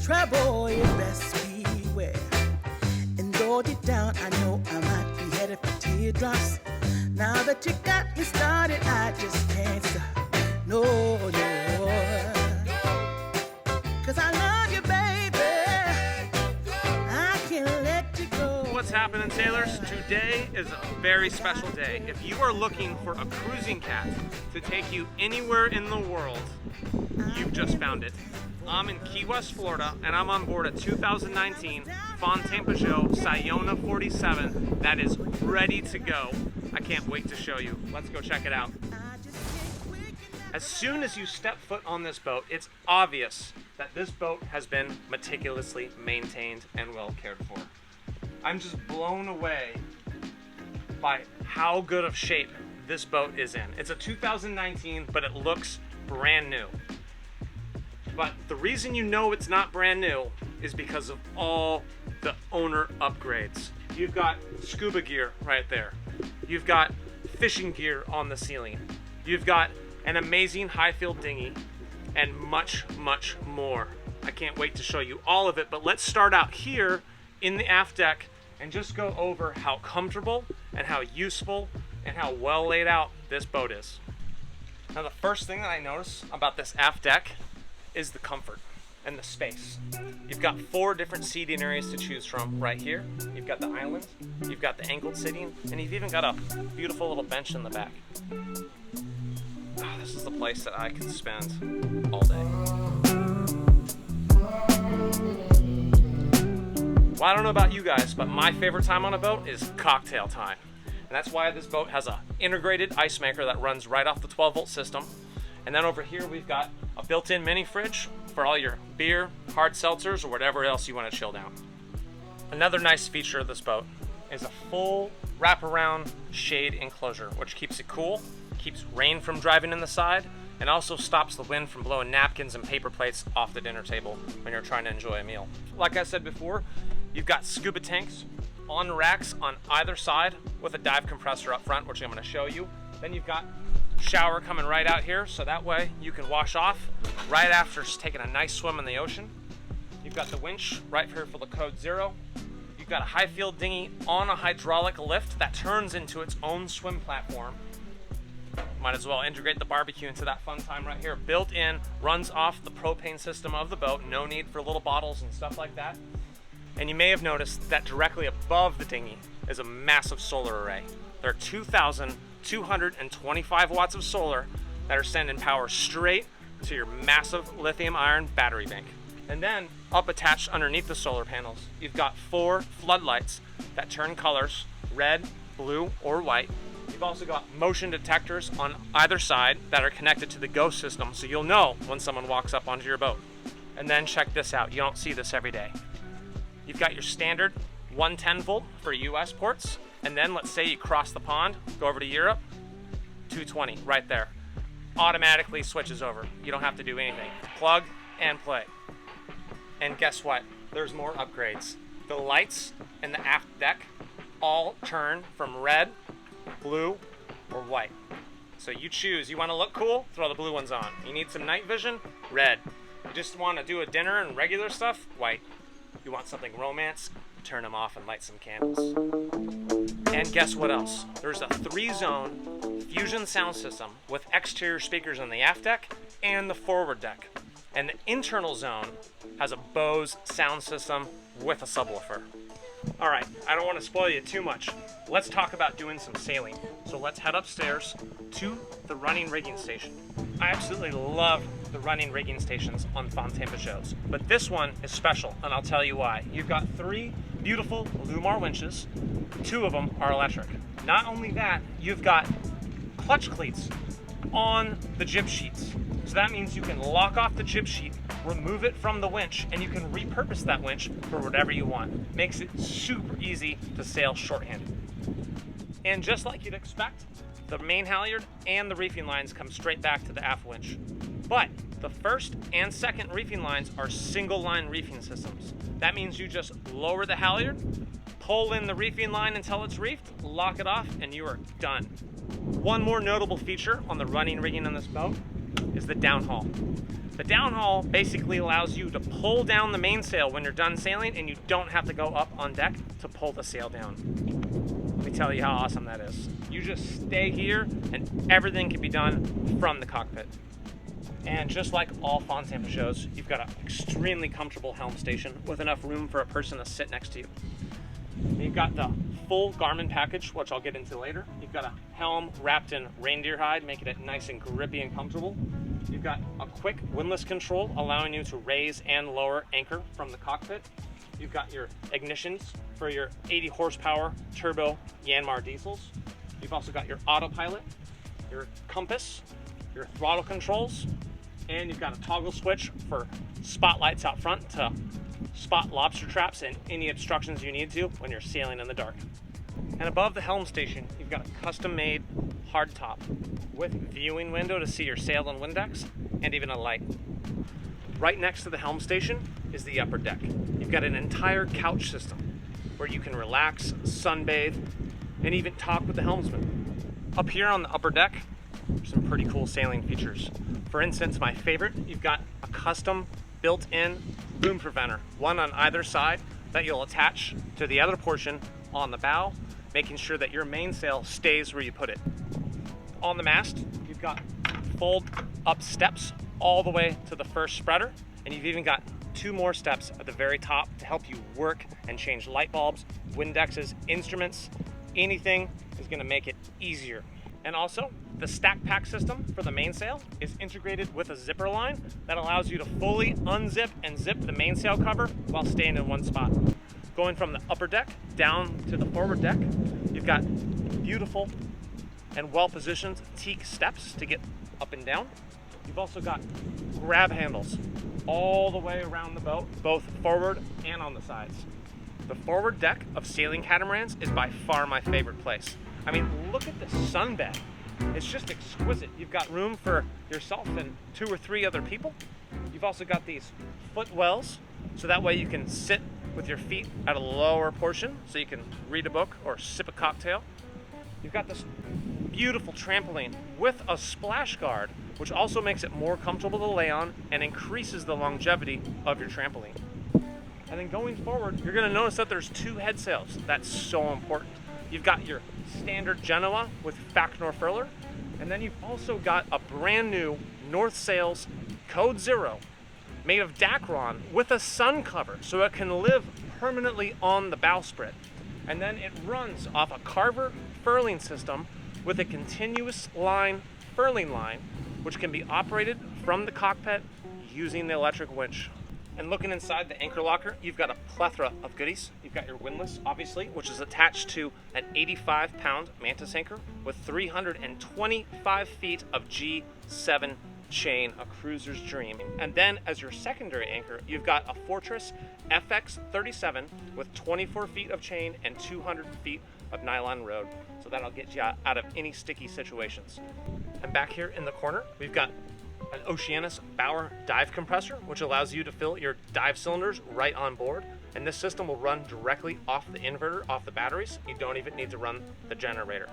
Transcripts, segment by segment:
trouble, you best beware. And though deep down I know I might be headed for teardrops, now that you got me started, I just can't stop. No, no. 'Cause I love you, baby. I can't let you go. What's happening, sailors? Today is a very special day. If you are looking for a cruising cat to take you anywhere in the world, you've just found it. I'm in Key West, Florida, and I'm on board a 2019 Fountaine Pajot Saona 47 that is ready to go. I can't wait to show you. Let's go check it out. As soon as you step foot on this boat, it's obvious that this boat has been meticulously maintained and well cared for. I'm just blown away by how good of shape this boat is in. It's a 2019, but it looks brand new. But the reason you know it's not brand new is because of all the owner upgrades. You've got scuba gear right there. You've got fishing gear on the ceiling. You've got an amazing high-field dinghy and much, much more. I can't wait to show you all of it, but let's start out here in the aft deck and just go over how comfortable and how useful and how well laid out this boat is. Now, the first thing that I notice about this aft deck is the comfort and the space. You've got 4 different seating areas to choose from right here. You've got the island, you've got the angled seating, and you've even got a beautiful little bench in the back. Oh, this is the place that I could spend all day. Well, I don't know about you guys, but my favorite time on a boat is cocktail time. And that's why this boat has an integrated ice maker that runs right off the 12-volt system. And then over here we've got a built-in mini fridge for all your beer, hard seltzers, or whatever else you want to chill down. Another nice feature of this boat is a full wraparound shade enclosure, which keeps it cool, keeps rain from driving in the side, and also stops the wind from blowing napkins and paper plates off the dinner table when you're trying to enjoy a meal. Like I said before, you've got scuba tanks on racks on either side with a dive compressor up front, which I'm going to show you. Then you've got shower coming right out here, so that way you can wash off right after taking a nice swim in the ocean. You've got the winch right here for the code 0. You've got a high field dinghy on a hydraulic lift that turns into its own swim platform. Might as well integrate the barbecue into that fun time right here. Built in, runs off the propane system of the boat, no need for little bottles and stuff like that. And you may have noticed that directly above the dinghy is a massive solar array. There are 2,225 watts of solar that are sending power straight to your massive lithium iron battery bank. And then up attached underneath the solar panels, you've got 4 floodlights that turn colors, red, blue, or white. You've also got motion detectors on either side that are connected to the Ghost system, so you'll know when someone walks up onto your boat. And then check this out, you don't see this every day. You've got your standard 110 volt for US ports, and then let's say you cross the pond, go over to Europe, 220 right there. Automatically switches over. You don't have to do anything. Plug and play. And guess what? There's more upgrades. The lights in the aft deck all turn from red, blue, or white. So you choose. You want to look cool? Throw the blue ones on. You need some night vision? Red. You just want to do a dinner and regular stuff? White. You want something romance? Turn them off and light some candles. And guess what else? There's a 3-zone fusion sound system with exterior speakers on the aft deck and the forward deck. And the internal zone has a Bose sound system with a subwoofer. All right, I don't want to spoil you too much. Let's talk about doing some sailing. So let's head upstairs to the running rigging station. I absolutely love the running rigging stations on Fountaine Pajots, but this one is special, and I'll tell you why. You've got 3 beautiful Lumar winches. 2 of them are electric. Not only that, you've got clutch cleats on the jib sheets. So that means you can lock off the jib sheet, remove it from the winch, and you can repurpose that winch for whatever you want. Makes it super easy to sail shorthanded. And just like you'd expect, the main halyard and the reefing lines come straight back to the aft winch. But the first and second reefing lines are single line reefing systems. That means you just lower the halyard, pull in the reefing line until it's reefed, lock it off, and you are done. One more notable feature on the running rigging on this boat is the downhaul. The downhaul basically allows you to pull down the mainsail when you're done sailing, and you don't have to go up on deck to pull the sail down. Let me tell you how awesome that is. You just stay here and everything can be done from the cockpit. And just like all Fountaine Pajots, you've got an extremely comfortable helm station with enough room for a person to sit next to you. You've got the full Garmin package, which I'll get into later. You've got a helm wrapped in reindeer hide, making it nice and grippy and comfortable. You've got a quick windlass control, allowing you to raise and lower anchor from the cockpit. You've got your ignitions for your 80 horsepower turbo Yanmar diesels. You've also got your autopilot, your compass, your throttle controls, and you've got a toggle switch for spotlights out front to spot lobster traps and any obstructions you need to when you're sailing in the dark. And above the helm station, you've got a custom-made hardtop with viewing window to see your sail and wind decks, and even a light. Right next to the helm station is the upper deck. You've got an entire couch system where you can relax, sunbathe, and even talk with the helmsman. Up here on the upper deck, some pretty cool sailing features. For instance, my favorite, you've got a custom built-in boom preventer, one on either side that you'll attach to the other portion on the bow, making sure that your mainsail stays where you put it. On the mast, you've got fold up steps all the way to the first spreader, and you've even got 2 more steps at the very top to help you work and change light bulbs, Windexes, instruments. Anything is going to make it easier. And also, the stack pack system for the mainsail is integrated with a zipper line that allows you to fully unzip and zip the mainsail cover while staying in one spot. Going from the upper deck down to the forward deck, you've got beautiful and well-positioned teak steps to get up and down. You've also got grab handles all the way around the boat, both forward and on the sides. The forward deck of sailing catamarans is by far my favorite place. I mean, look at the sunbed. It's just exquisite. You've got room for yourself and 2 or 3 other people. You've also got these footwells, so that way you can sit with your feet at a lower portion, so you can read a book or sip a cocktail. You've got this beautiful trampoline with a splash guard, which also makes it more comfortable to lay on and increases the longevity of your trampoline. And then going forward, you're going to notice that there's 2 headsails. That's so important. You've got your standard Genoa with Facnor furler, and then you've also got a brand new North Sails Code 0 made of Dacron with a sun cover, so it can live permanently on the bowsprit. And then it runs off a Carver furling system with a continuous line furling line, which can be operated from the cockpit using the electric winch. And looking inside the anchor locker, you've got a plethora of goodies. You've got your windlass, obviously, which is attached to an 85-pound Mantis anchor with 325 feet of G7 chain, a cruiser's dream. And then as your secondary anchor, you've got a Fortress FX37 with 24 feet of chain and 200 feet of nylon rode. So that'll get you out of any sticky situations. And back here in the corner, we've got an Oceanus Bauer dive compressor, which allows you to fill your dive cylinders right on board. And this system will run directly off the inverter, off the batteries. You don't even need to run the generator.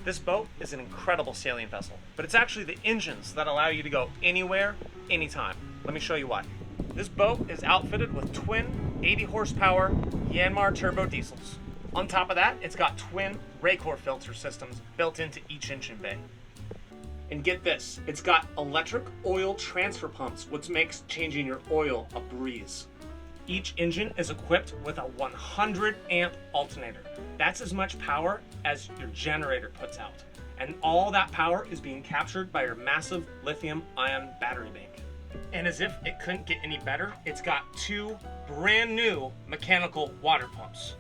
This boat is an incredible sailing vessel, but it's actually the engines that allow you to go anywhere, anytime. Let me show you why. This boat is outfitted with twin 80 horsepower Yanmar turbo diesels. On top of that, it's got twin Raycor filter systems built into each engine bay. And get this, it's got electric oil transfer pumps, which makes changing your oil a breeze. Each engine is equipped with a 100 amp alternator. That's as much power as your generator puts out. And all that power is being captured by your massive lithium ion battery bank. And as if it couldn't get any better, it's got 2 brand new mechanical water pumps.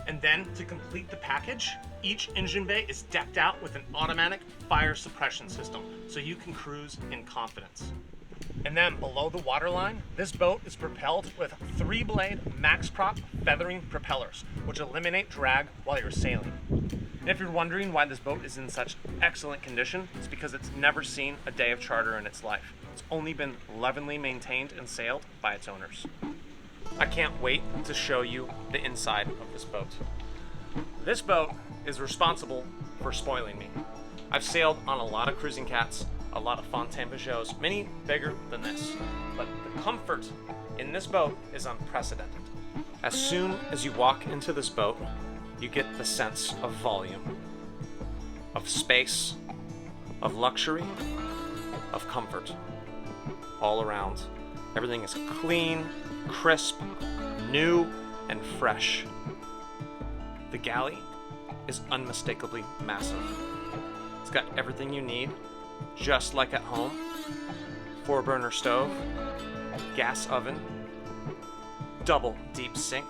And then to complete the package, each engine bay is decked out with an automatic fire suppression system, so you can cruise in confidence. And then below the waterline, this boat is propelled with 3-blade max prop feathering propellers, which eliminate drag while you're sailing. And if you're wondering why this boat is in such excellent condition, it's because it's never seen a day of charter in its life. It's only been lovingly maintained and sailed by its owners. I can't wait to show you the inside of this boat. This boat is responsible for spoiling me. I've sailed on a lot of cruising cats, a lot of Fountaine Pajots, many bigger than this, but the comfort in this boat is unprecedented. As soon as you walk into this boat, you get the sense of volume, of space, of luxury, of comfort, all around. Everything is clean, crisp, new, and fresh. The galley is unmistakably massive. It's got everything you need, just like at home. 4-burner stove, gas oven, double deep sink,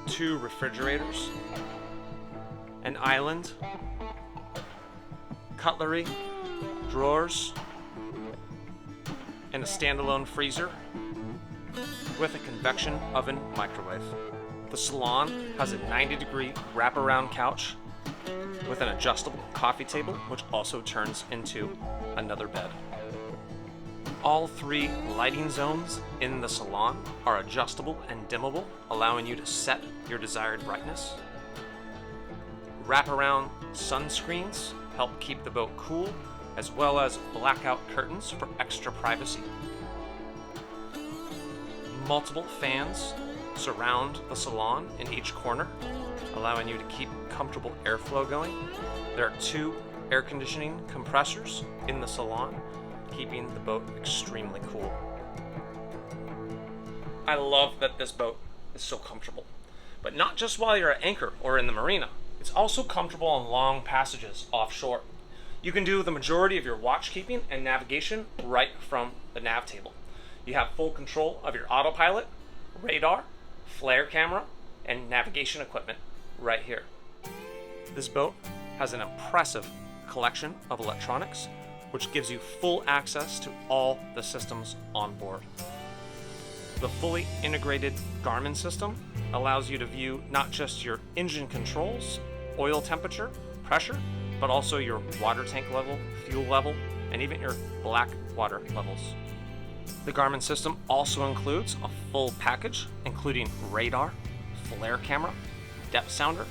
2 refrigerators, an island, cutlery, drawers, and a standalone freezer with a convection oven microwave. The salon has a 90-degree wraparound couch with an adjustable coffee table, which also turns into another bed. All 3 lighting zones in the salon are adjustable and dimmable, allowing you to set your desired brightness. Wraparound sunscreens help keep the boat cool, as well as blackout curtains for extra privacy. Multiple fans surround the salon in each corner, allowing you to keep comfortable airflow going. There are 2 air conditioning compressors in the salon, keeping the boat extremely cool. I love that this boat is so comfortable, but not just while you're at anchor or in the marina. It's also comfortable on long passages offshore. You can do the majority of your watch keeping and navigation right from the nav table. You have full control of your autopilot, radar, FLIR camera, and navigation equipment right here. This boat has an impressive collection of electronics, which gives you full access to all the systems on board. The fully integrated Garmin system allows you to view not just your engine controls, oil temperature, pressure, but also your water tank level, fuel level, and even your black water levels. The Garmin system also includes a full package, including radar, FLIR camera, depth sounder.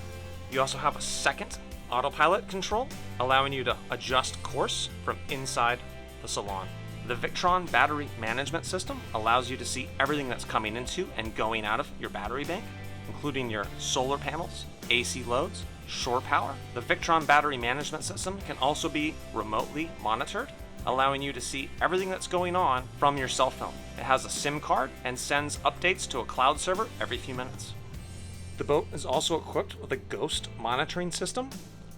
You also have a second autopilot control, allowing you to adjust course from inside the salon. The Victron battery management system allows you to see everything that's coming into and going out of your battery bank, including your solar panels, AC loads, shore power. The Victron battery management system can also be remotely monitored, allowing you to see everything that's going on from your cell phone. It has a SIM card and sends updates to a cloud server every few minutes. The boat is also equipped with a ghost monitoring system,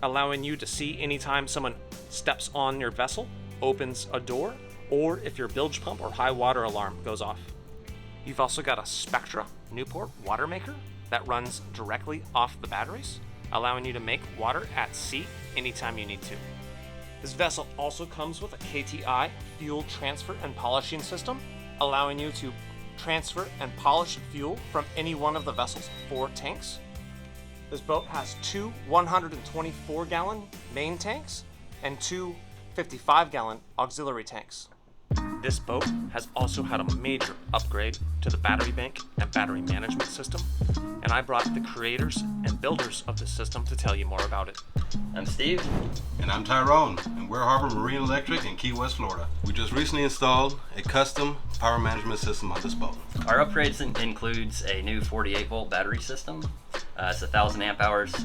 allowing you to see anytime someone steps on your vessel, opens a door, or if your bilge pump or high water alarm goes off. You've also got a Spectra Newport water maker that runs directly off the batteries, allowing you to make water at sea anytime you need to. This vessel also comes with a KTI fuel transfer and polishing system, allowing you to transfer and polish fuel from any one of the vessel's 4 tanks. This boat has 2 124-gallon main tanks and 2 55-gallon auxiliary tanks. This boat has also had a major upgrade to the battery bank and battery management system, and I brought the creators and builders of this system to tell you more about it. I'm Steve. And I'm Tyrone, and we're Harbor Marine Electric in Key West, Florida. We just recently installed a custom power management system on this boat. Our upgrades includes a new 48-volt battery system. It's 1,000 amp hours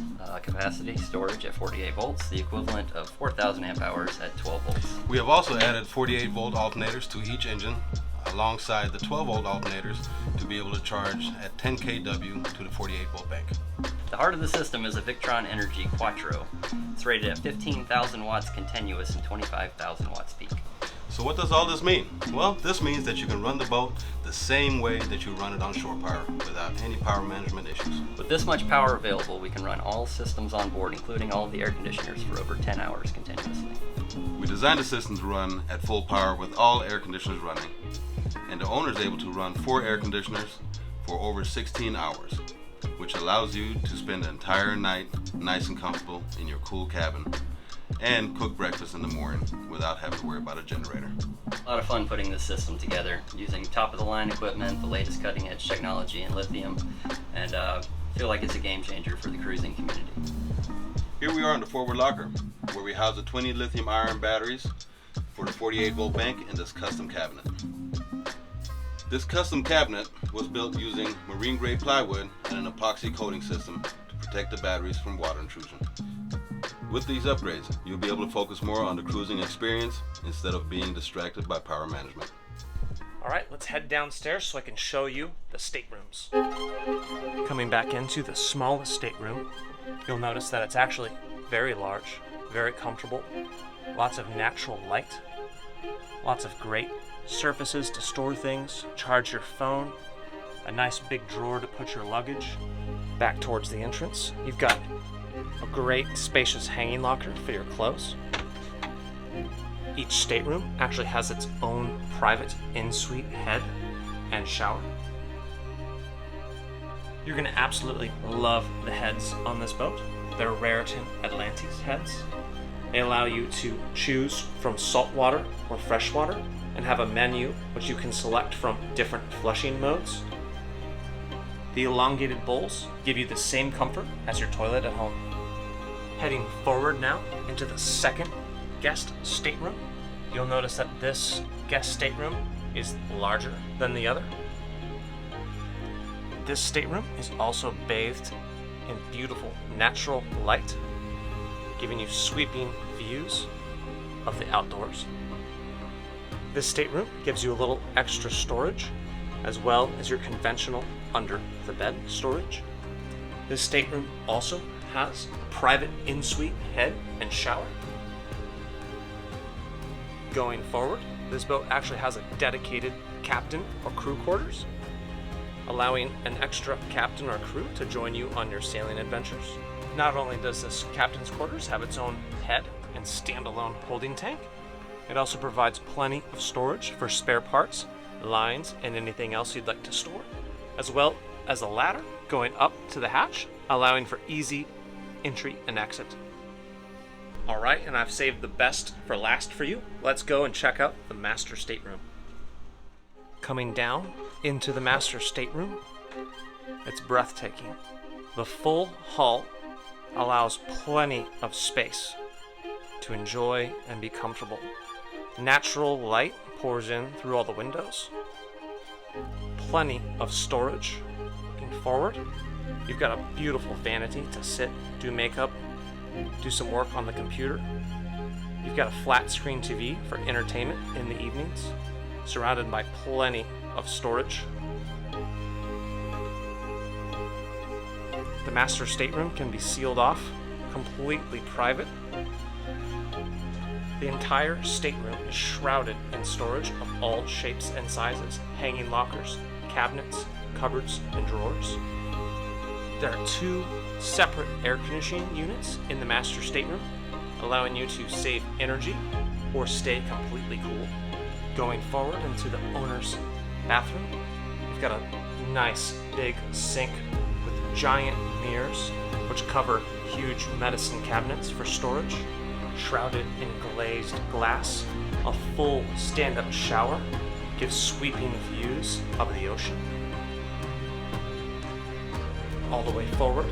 capacity storage at 48 volts, the equivalent of 4,000 amp hours at 12 volts. We have also added 48-volt alternators to each engine, alongside the 12-volt alternators to be able to charge at 10 kW to the 48-volt bank. The heart of the system is a Victron Energy Quattro. It's rated at 15,000 watts continuous and 25,000 watts peak. So what does all this mean? Well, this means that you can run the boat the same way that you run it on shore power without any power management issues. With this much power available, we can run all systems on board, including all of the air conditioners, for over 10 hours continuously. We designed the system to run at full power with all air conditioners running, and the owner is able to run 4 air conditioners for over 16 hours, which allows you to spend the entire night nice and comfortable in your cool cabin and cook breakfast in the morning without having to worry about a generator. A lot of fun putting this system together, using top-of-the-line equipment, the latest cutting-edge technology in lithium, and feel like it's a game changer for the cruising community. Here we are in the forward locker, where we house the 20 lithium iron batteries for the 48 volt bank in this custom cabinet. This custom cabinet was built using marine grade plywood and an epoxy coating system to protect the batteries from water intrusion. With these upgrades, you'll be able to focus more on the cruising experience instead of being distracted by power management. Alright, let's head downstairs so I can show you the staterooms. Coming back into the smallest stateroom, you'll notice that it's actually very large, very comfortable, lots of natural light, lots of great surfaces to store things, charge your phone, a nice big drawer to put your luggage. Back towards the entrance, you've got a great spacious hanging locker for your clothes. Each stateroom actually has its own private in-suite head and shower. You're going to absolutely love the heads on this boat. They're Raritan Atlantis heads. They allow you to choose from saltwater or freshwater and have a menu which you can select from different flushing modes. The elongated bowls give you the same comfort as your toilet at home. Heading forward now into the second guest stateroom, you'll notice that this guest stateroom is larger than the other. This stateroom is also bathed in beautiful natural light, giving you sweeping views of the outdoors. This stateroom gives you a little extra storage, as well as your conventional under the bed storage. This stateroom also has a private in-suite head and shower. Going forward, this boat actually has a dedicated captain or crew quarters, allowing an extra captain or crew to join you on your sailing adventures. Not only does this captain's quarters have its own head and standalone holding tank, it also provides plenty of storage for spare parts, lines, and anything else you'd like to store, as well as a ladder going up to the hatch, allowing for easy entry and exit. Alright, and I've saved the best for last for you. Let's go and check out the master stateroom. Coming down into the master stateroom, it's breathtaking. The full hull allows plenty of space to enjoy and be comfortable. Natural light pours in through all the windows. Plenty of storage. Looking forward, you've got a beautiful vanity to sit, do makeup, do some work on the computer. You've got a flat screen TV for entertainment in the evenings, surrounded by plenty of storage. The master stateroom can be sealed off, completely private. The entire stateroom is shrouded in storage of all shapes and sizes, hanging lockers, cabinets, cupboards, and drawers. There are 2 separate air conditioning units in the master stateroom, allowing you to save energy or stay completely cool. Going forward into the owner's bathroom, you've got a nice big sink with giant mirrors which cover huge medicine cabinets for storage, shrouded in glazed glass. A full stand-up shower gives sweeping views of the ocean. All the way forward,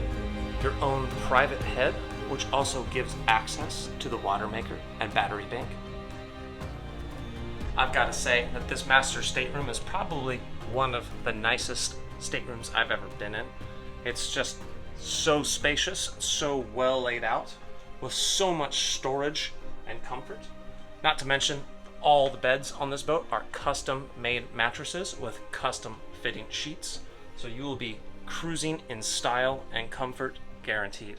your own private head, which also gives access to the water maker and battery bank. I've got to say that this master stateroom is probably one of the nicest staterooms I've ever been in. It's just so spacious, so well laid out, with so much storage and comfort. Not to mention, all the beds on this boat are custom-made mattresses with custom-fitting sheets, so you will be cruising in style and comfort guaranteed.